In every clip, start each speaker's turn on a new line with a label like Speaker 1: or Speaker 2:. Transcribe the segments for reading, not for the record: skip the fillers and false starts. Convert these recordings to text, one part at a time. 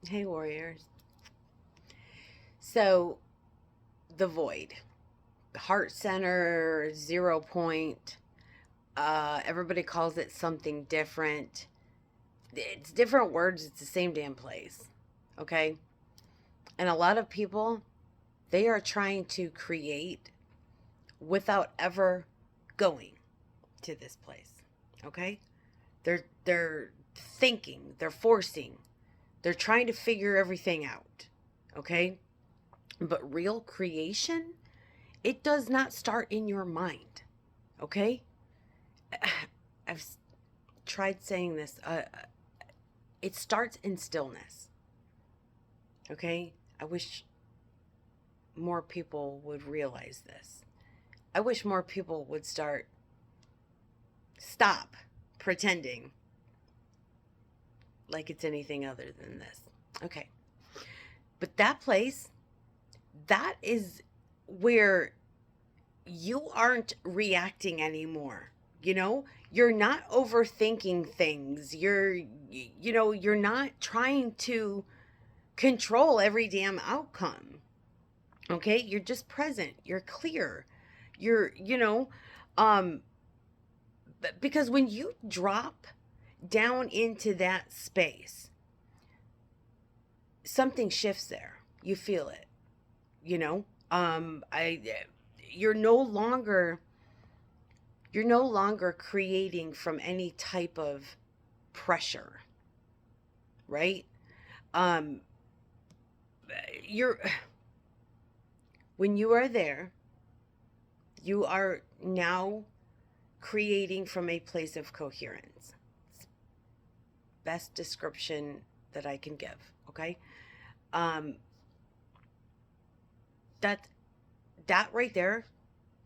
Speaker 1: Hey, warriors. So, the void, heart center, 0 point. Everybody calls it something different. It's different words. It's the same damn place. Okay. And a lot of people, they are trying to create without ever going to this place. Okay. They're thinking. They're forcing. They're trying to figure everything out. Okay. But real creation, it does not start in your mind. Okay? I've tried saying this. It starts in stillness. Okay? I wish more people would realize this. I wish more people would stop pretending like it's anything other than this. Okay. But that place, that is where you aren't reacting anymore. You know, you're not overthinking things. You're not trying to control every damn outcome. Okay? You're just present. You're clear. You're, you know, um because when you drop down into that space, something shifts there. You feel it, you know? I you're no longer you're no longer creating from any type of pressure, right? Um, you're when you are there, you are now creating from a place of coherence. Best description that I can give. Okay, um, that that right there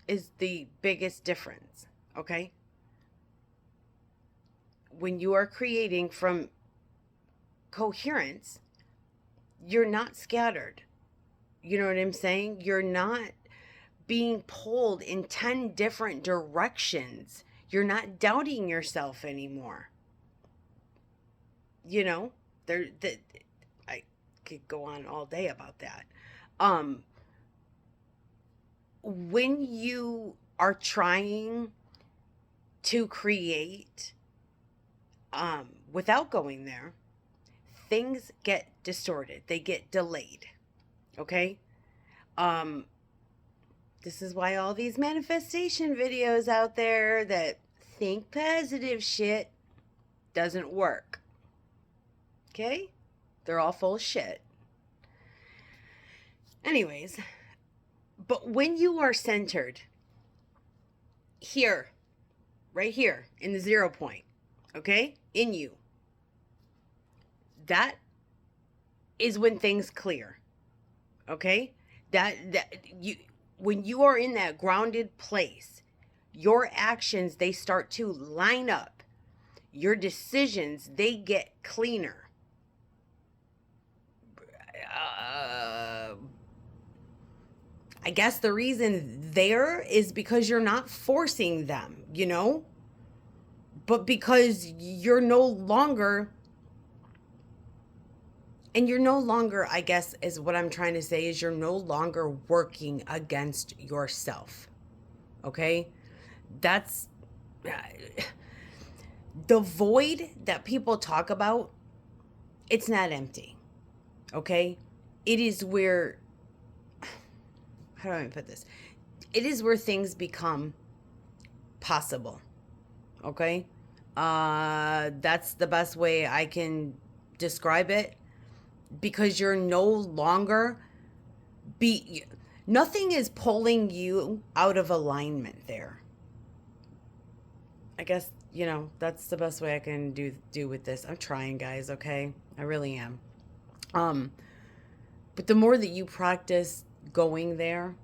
Speaker 1: is the biggest difference. Okay, when you are creating from coherence, you're not scattered. You know what I'm saying? You're not being pulled in 10 different directions. You're not doubting yourself anymore. You know, there that I could go on all day about that. Um when you are trying to create without going there, things get distorted. They get delayed. Okay? Um this is why all these manifestation videos out there that think positive shit doesn't work. Okay? They're all full of shit. Anyways, but when you are centered here, right here in the 0 point, okay, in you, that is when things clear. Okay? That you when you are in that grounded place, your actions they start to line up. Your decisions they get cleaner. Uh, I guess the reason there is because you're not forcing them, you know? But because you're no longer, and you're no longer, I guess, is what I'm trying to say, is you're no longer working against yourself. Okay? That's the void that people talk about, it's not empty. Okay? It is where, how do I put this? It is where things become possible. Okay? That's the best way I can describe it, because you're no longer be nothing is pulling you out of alignment there. I guess, that's the best way I can do with this. I'm trying, guys, okay? I really am. Um but the more that you practice going there,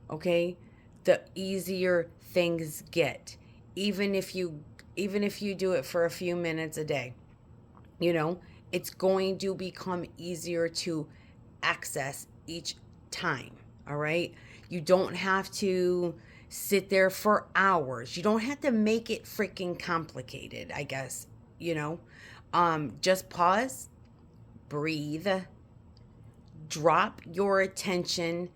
Speaker 1: okay, the easier things get. Even if you even if you do it for a few minutes a day, you know, it's going to become easier to access each time. All right. You don't have to sit there for hours. You don't have to make it freaking complicated, I guess, you know. Just pause, breathe, drop your attention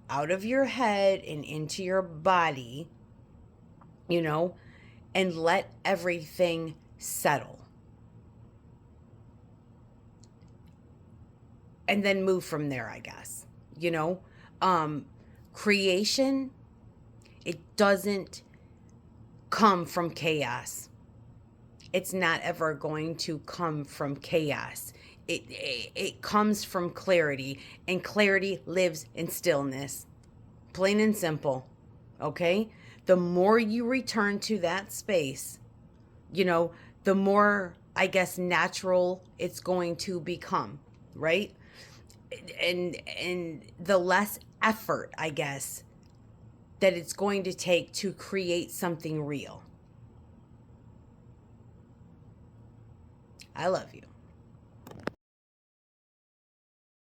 Speaker 1: out of your head and into your body, and let everything settle. And then move from there, I guess. Creation, it doesn't come from chaos. It's not ever going to come from chaos. It comes from clarity, and clarity lives in stillness. Plain and simple. Okay? The more you return to that space, the more, I guess, natural it's going to become, right? And the less effort, I guess, that it's going to take to create something real. I love you.